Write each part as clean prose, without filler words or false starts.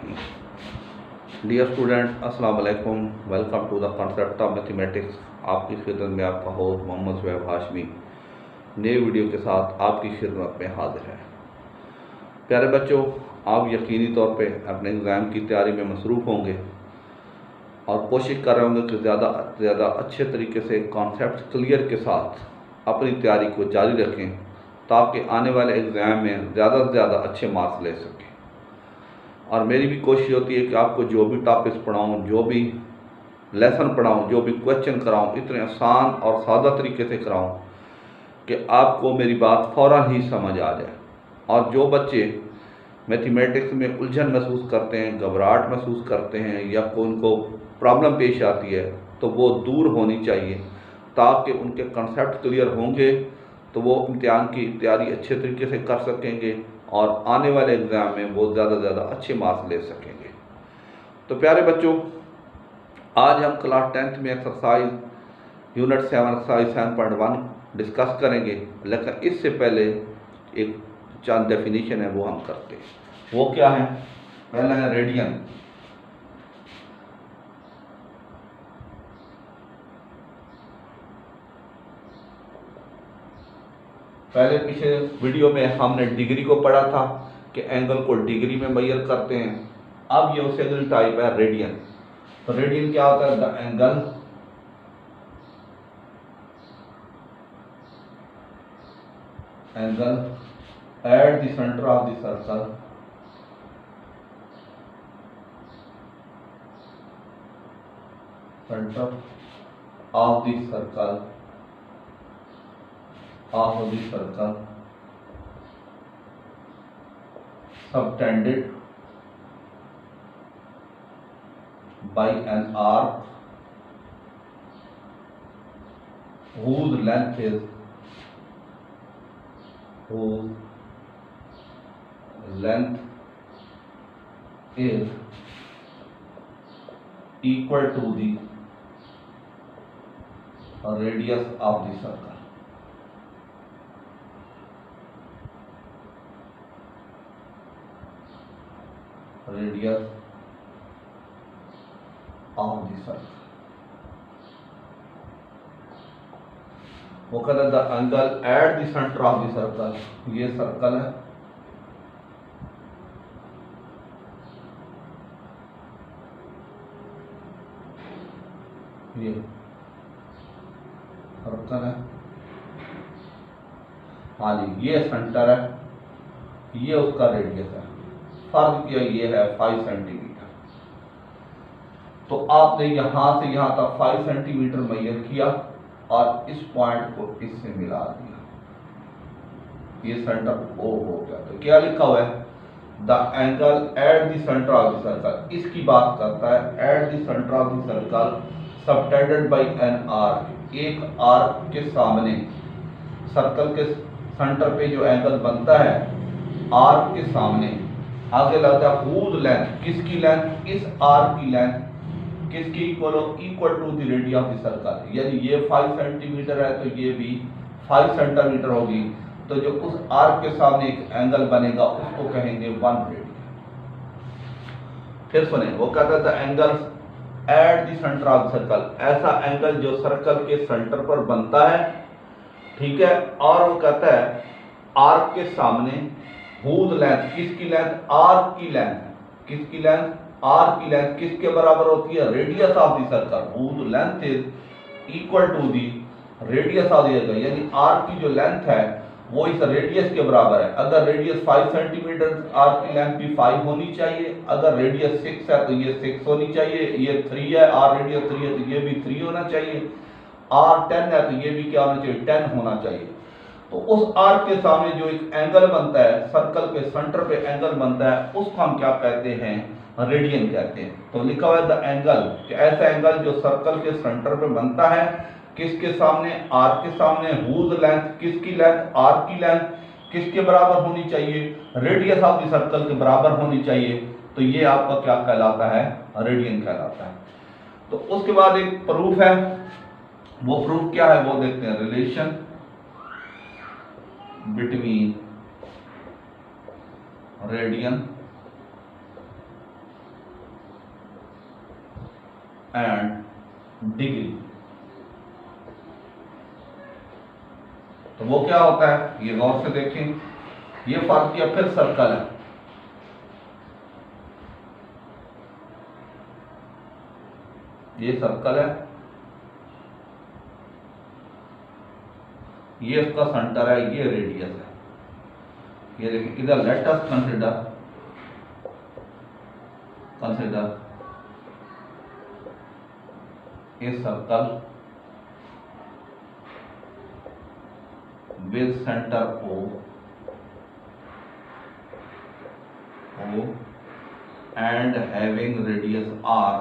Dear student, अस्सलाम वालेकुम। Welcome to the concept of mathematics. आपकी खिदमत में आपका होस्ट मोहम्मद शुएब हाशमी नए वीडियो के साथ आपकी खिदमत में हाजिर है। प्यारे बच्चों, आप यकीनी तौर पे अपने एग्ज़ाम की तैयारी में मसरूफ़ होंगे और कोशिश कर रहे होंगे कि ज़्यादा से ज़्यादा अच्छे तरीके से कॉन्सेप्ट क्लियर के साथ अपनी तैयारी को जारी रखें ताकि आने वाले एग्ज़ाम में ज़्यादा से ज़्यादा अच्छे मार्क्स ले सकें। और मेरी भी कोशिश होती है कि आपको जो भी टॉपिक्स पढ़ाऊँ, जो भी लेसन पढ़ाऊँ, जो भी क्वेश्चन कराऊँ, इतने आसान और सादा तरीके से कराऊँ कि आपको मेरी बात फ़ौरन ही समझ आ जाए। और जो बच्चे मैथमेटिक्स में उलझन महसूस करते हैं, घबराहट महसूस करते हैं या उनको प्रॉब्लम पेश आती है, तो वो दूर होनी चाहिए ताकि उनके कंसेप्ट क्लियर होंगे तो वो इम्तिहान की तैयारी अच्छे तरीके से कर सकेंगे और आने वाले एग्ज़ाम में वो ज़्यादा से ज़्यादा अच्छे मार्क्स ले सकेंगे। तो प्यारे बच्चों, आज हम क्लास 10th में एक्सरसाइज यूनिट 7 एक्सरसाइज 7.1 डिस्कस करेंगे, लेकिन इससे पहले एक चंद डेफिनेशन है वो हम करते हैं। वो क्या है? पहला है रेडियन। पहले पीछे वीडियो में हमने डिग्री को पढ़ा था कि एंगल को डिग्री में मेजर करते हैं। अब ये उससे अगली टाइप है रेडियन। तो रेडियन क्या होता है? The angle at the centre of the circle subtended by an arc whose length is equal to the radius of the circle. वो कहता है the angle at the centre of the circle. ये circle है, ये circle है, हाँ जी, ये centre है, ये उसका रेडियस है। फर्ज किया ये है 5 सेंटीमीटर। तो आपने यहां से यहां तक 5 सेंटीमीटर मेजर किया और इस पॉइंट को इससे मिला दिया, ये सेंटर ओ हो गया। तो क्या लिखा हुआ है? The angle at the centre of the circle. इसकी बात करता है at the centre of the circle subtended bye an arc. एक आर्क के सामने सर्कल के सेंटर पे जो एंगल बनता है, आर्क के सामने आगे लगता है हुज लेंथ। किसकी लेंथ? इस आर्क की लेंथ किसकी equal to the radius of the circle. यानी ये 5 सेंटीमीटर है तो ये भी 5 सेंटीमीटर होगी। तो जो उस आर्क के सामने एक एंगल बनेगा उसको कहेंगे 1 रेडियन। फिर सुने, वो कहता है the angle at the centre of the circle. ऐसा एंगल जो सर्कल के सेंटर पर बनता है, ठीक है। और वो कहता है आर्क के सामने हुज लेंथ। किसकी लेंथ? आर्क की लेंथ। किसकी लेंथ? आर्क की लेंथ किसके बराबर होती है? Radius of the circle. Whose length is equal to the radius of the circle. यानी आर्क की जो लेंथ है वो इस रेडियस के बराबर है। अगर रेडियस 5 सेंटीमीटर, आर्क की लेंथ भी 5 होनी चाहिए। अगर रेडियस 6 है तो ये 6 होनी चाहिए। ये 3 है, आर रेडियस 3 है तो ये भी 3 होना चाहिए। आर 10 है तो ये भी क्या होना चाहिए? 10 होना चाहिए। तो उस आर्क के सामने जो एक एंगल बनता है, सर्कल के सेंटर पे एंगल बनता है, उसको हम क्या कहते हैं? रेडियन कहते हैं। तो लिखा हुआ है द एंगल, कि ऐसा एंगल जो सर्कल के सेंटर पे बनता है, किसके सामने? आर्क के सामने। हुज लेंथ, किसकी लेंथ? आर्क की लेंथ किसके बराबर होनी चाहिए? रेडियस ऑफ द सर्कल के बराबर होनी चाहिए। तो ये आपका क्या कहलाता है? रेडियन कहलाता है। तो उसके बाद एक प्रूफ है, वो प्रूफ क्या है वो देखते हैं। Relation between radian and degree. तो वो क्या होता है, ये गौर से देखें, ये फर्क किया, फिर सर्कल है, ये सर्कल है, ये इसका सेंटर है, ये रेडियस है। ये देखिए इधर let us consider a circle with centre O and having radius R,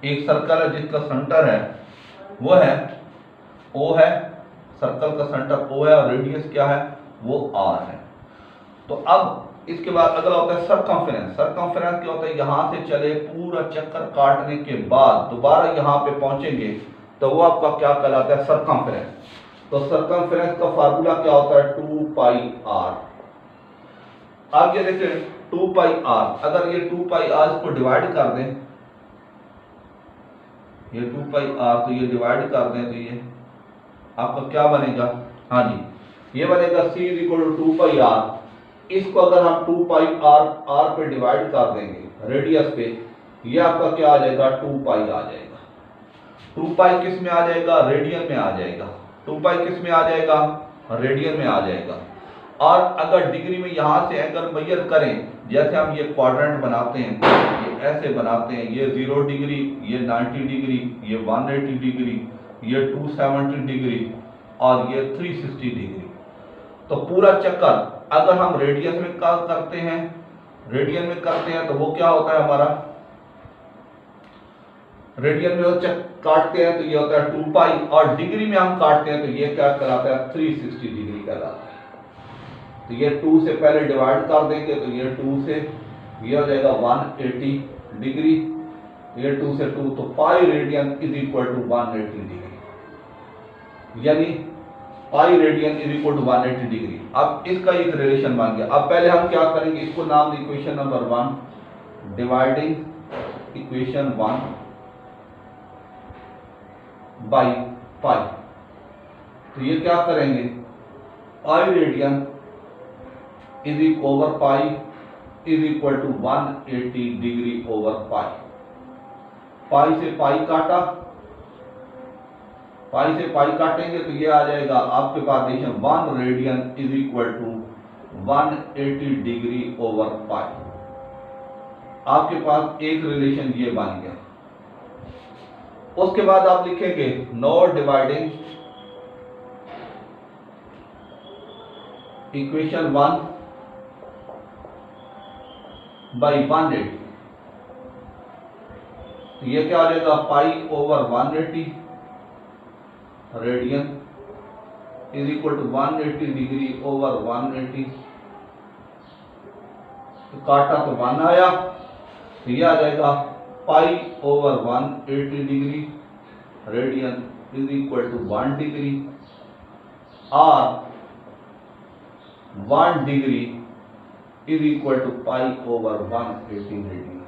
एक सर्कल है जिसका सेंटर है वो है O है, सर्कल का सेंटर O है और रेडियस क्या है, वो R है। तो अब इसके बाद अगला होता है सरकमफेरेंस। सरकमफेरेंस क्या होता है, यहां से चले पूरा चक्कर काटने के बाद दोबारा यहां पे पहुंचेंगे तो वो आपका क्या कहलाता है, सरकमफेरेंस। तो सरकमफेरेंस का फार्मूला क्या होता है, 2 पाई r। अब ये देखिए 2 पाई r, अगर ये 2 पाई r को डिवाइड कर दें, ये 2 पाई r तो ये डिवाइड कर दें तो ये आपका क्या बनेगा, हाँ जी ये बनेगा c equal to 2 pi r। इसको अगर हम 2 पाई r पे डिवाइड कर देंगे रेडियस पे, ये आपका क्या आ जाएगा, 2 पाई आ जाएगा। 2 पाई किस में आ जाएगा, रेडियन में आ जाएगा। 2 पाई किस में आ जाएगा, रेडियन में आ जाएगा। और अगर डिग्री में यहां से एंगल मेजर करें, जैसे हम ये क्वाड्रेंट बनाते हैं, ये ऐसे बनाते हैं, ये 0 डिग्री, ये 90 डिग्री, ये 180 डिग्री, ये 270 डिग्री और ये 360 डिग्री। तो पूरा चक्कर अगर हम रेडियस में करते हैं, रेडियन में करते हैं तो वो क्या होता है हमारा, रेडियन में काटते हैं तो ये होता है 2 पाई, और डिग्री में हम काटते हैं तो ये क्या कहलाता है, 360 डिग्री कहलाता है। तो ये 2 से पहले डिवाइड कर देंगे तो ये 2 से ये हो जाएगा 180 डिग्री, ये 2 से 2 तो pi radian is equal to 180 degree, यानी pi radian is equal to 180 degree. अब इसका एक रिलेशन बन गया। अब पहले हम क्या करेंगे, इसको नाम दें equation number 1, dividing equation 1 by pi. तो ये क्या करेंगे, pi radian is equal over pi is equal to 180 degree over pi. Pi से पाई काटा, पाई से पाई काटेंगे तो ये आ जाएगा आपके पास देखिए 1 radian is equal to 180 degree over pi. आपके पास एक रिलेशन ये बन गया। उसके बाद आप लिखेंगे नॉट डिवाइडिंग इक्वेशन 1 बाई 180। तो ये क्या आ जाएगा, pi over 180 radian is equal to 180 degree over 180। तो काटा तो 1 आया, तो ये आ जाएगा pi over 180 degree radian is equal to 1 degree, और 1 degree is equal to pi over 180 radian.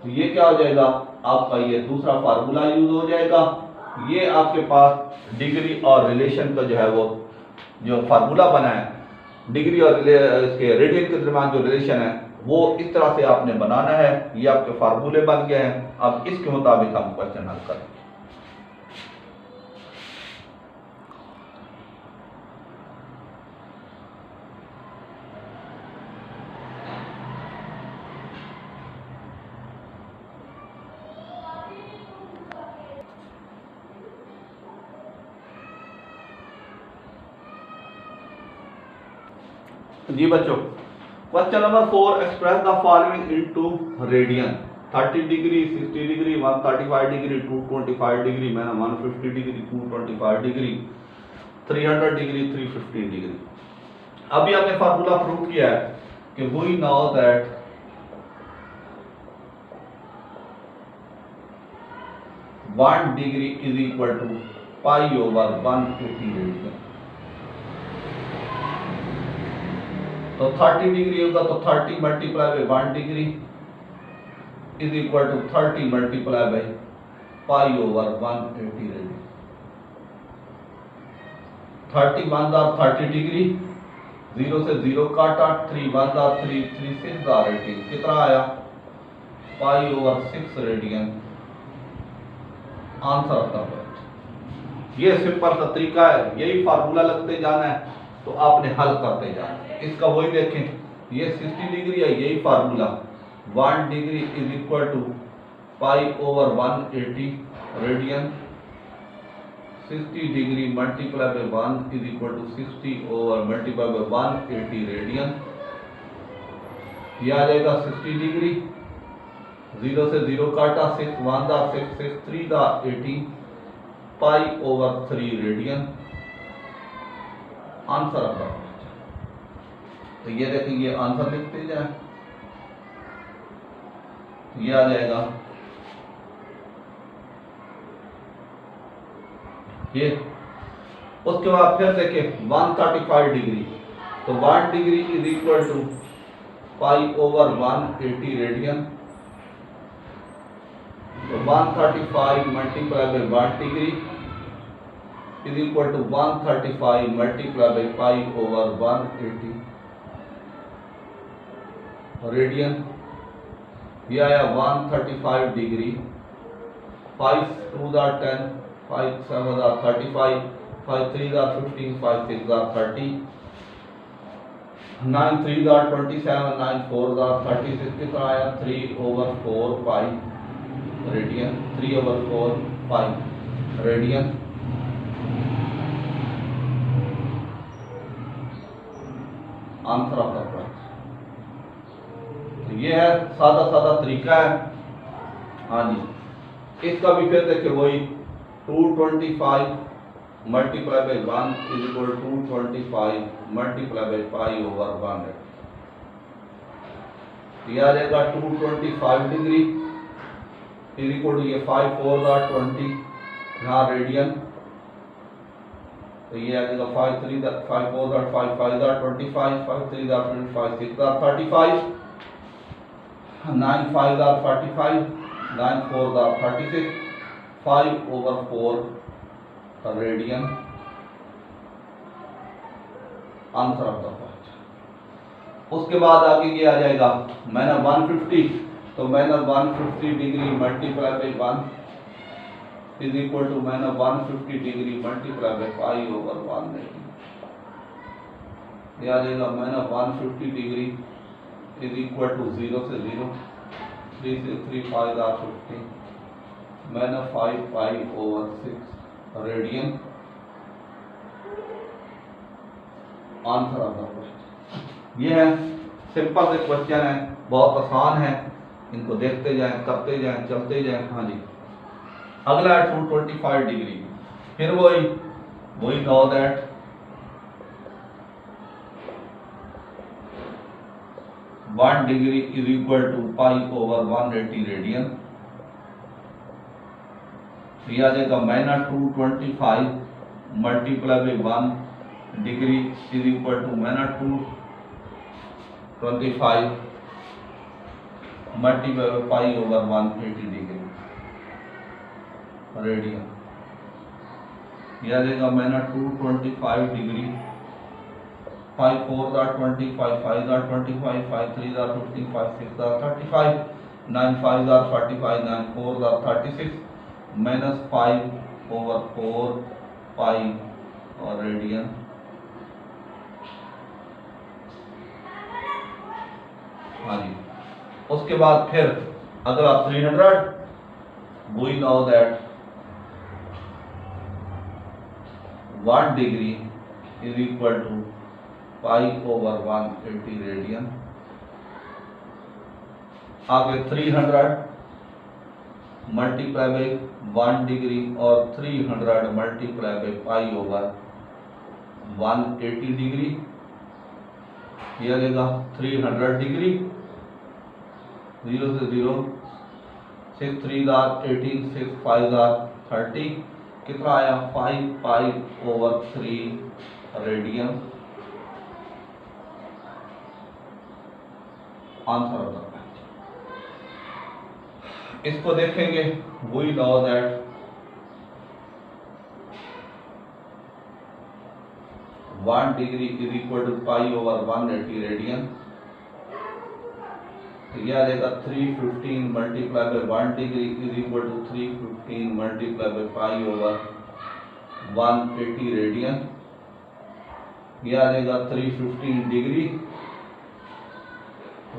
तो ये क्या हो जाएगा, आपका ये दूसरा फार्मूला यूज हो जाएगा। ये आपके पास डिग्री और रिलेशन का जो है वो जो फार्मूला बना है, डिग्री और इसके रेडियन के दरमियान जो रिलेशन है वो इस तरह से आपने बनाना है। ये आपके फार्मूले बन गए हैं। अब इसके मुताबिक हम क्वेश्चन हल करेंगे। जी बच्चों, question number 4, express the following into radian. 30 degree, 60 degree, 135 degree, 225 degree, 150 degree, 225 degree, 300 degree, 350 degree. अभी हमने फार्मूला प्रूव किया है कि we know that one degree is equal to pi over 180 radian. तो 30 डिग्री होगा तो 30 multiply by 1 degree is equal to 30 multiply by pi over 180 radian. 30 1 are 30 degree, 0 से 0 काटा, 3 1 आर 3, 3 6 आर 18, कितना आया pi over 6 radian answer of the question. ये simple सा तरीका है, यही फार्मूला लगते जाना है तो आपने हल करते जाना है। इसका वही देखें, ये 60 डिग्री है, यही formula 1 degree is equal to pi over 180 radian. 60 degree multiply by 1 is equal to 60 over multiply by 180 radian. ये आ जाएगा 60 डिग्री, 0 से 0 काटा, 6 1 दा 6 6 3 दा 18 पाई ओवर 3 रेडियन आंसर आता है। तो ये देखेंगे आंसर लिखते जाए, ये आ जाएगा ये। उसके बाद फिर देखें 135 डिग्री, तो 1 degree is equal to pi over 180 radian. तो 135 multiply by 1 degree is equal to 135 multiply by pi over 180 radian. ये आया 135 डिग्री, 5 2 दा 10, 5 7 दा 35, 5 3 दा 15, 5 6 दा 30, 9 3 दा 27, 9 4 दा 36, कितना आया 3 over 4 pi radian, 3 over 4 pi radian. Answer of the question. ये है सादा सादा तरीका है। हाँ जी, इसका भी फिर देखिए वही 225 multiply by 1 is equal 225 multiply by pi over 100। ये आ जाएगा 225 डिग्री इज इक्वल टू ये 5 4 दा 20 यहाँ रेडियन। तो ये आ जाएगा 5 3 दा 5 4 दा 5 5 दा 25, 5 3 दा 5 6 दा 35, 9 5 दा 45, 9 4 दा 36, 5 over 4 radian answer of the question. उसके बाद आगे ये आ जाएगा मैंने 150, तो मैंने 150 degree multiply by 1 is equal to मैंने 150 degree multiply by pi over 180। ये आ जाएगा मैंने 150 डिग्री इज इक्वल टू 0 से 0, 3 से 3 5 दा 50, मैंने 5 pi over 6 radian answer of the question. ये है सिंपल से क्वेश्चन है, बहुत आसान है, इनको देखते जाएं, करते जाएं, चलते जाएं। हाँ जी, अगला है 225 डिग्री, फिर वही know that 1 degree is equal to pi over 180 radian. यह आ जाएगा minus 225 multiply by 1 degree is equal to minus 225 multiply by pi over 180 degree radian. यह आ जाएगा माइनस 225 डिग्री, 5 4 दा 20, 5 5 दा 25, 5 3 दा 15, 5 6 दा 35, 9 5 दा 45, 9 4 दा 36, माइनस 5 ओवर 4 पाई और रेडियन। हाँ जी, उसके बाद फिर अगला 300, we know that 1 degree is equal to pi over 180 radian. आगे 300 मल्टीप्लाई बाई 1 डिग्री और 300 multiply by pi over 180 degree. ये आ जाएगा 300 डिग्री, 0 से 0, 6 3 दा 18, 6 5 दा 30, कितना आया 5 pi over 3 radian answer of the question. इसको देखेंगे, we know that 1 degree is equal to pi over 180 radian. तो यह आ जाएगा 315 multiply by 1 degree is equal to 315 multiply by pi over 180 radian. यह आ जाएगा 315 degree,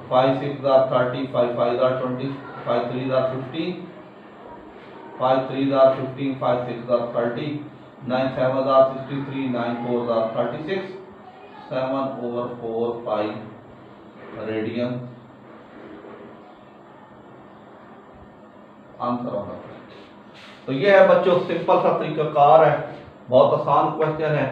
5 6 30, 5 5 20, 5 3 15, 5 3 15, 5 6 30, 9 7 63, 9 4 36, 7 over 4 pi radian. Answer होगा। तो ये है बच्चों सिंपल सा तरीकाकार है, बहुत आसान क्वेश्चन है।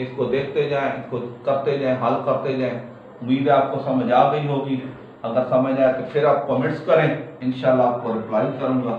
इसको देखते जाएं, इसको करते जाएं, हल करते जाएं। उम्मीद है आपको समझ आ गई होगी। अगर समझ आए तो फिर आप कमेंट्स करें, इंशाल्लाह आपको रिप्लाई करूंगा।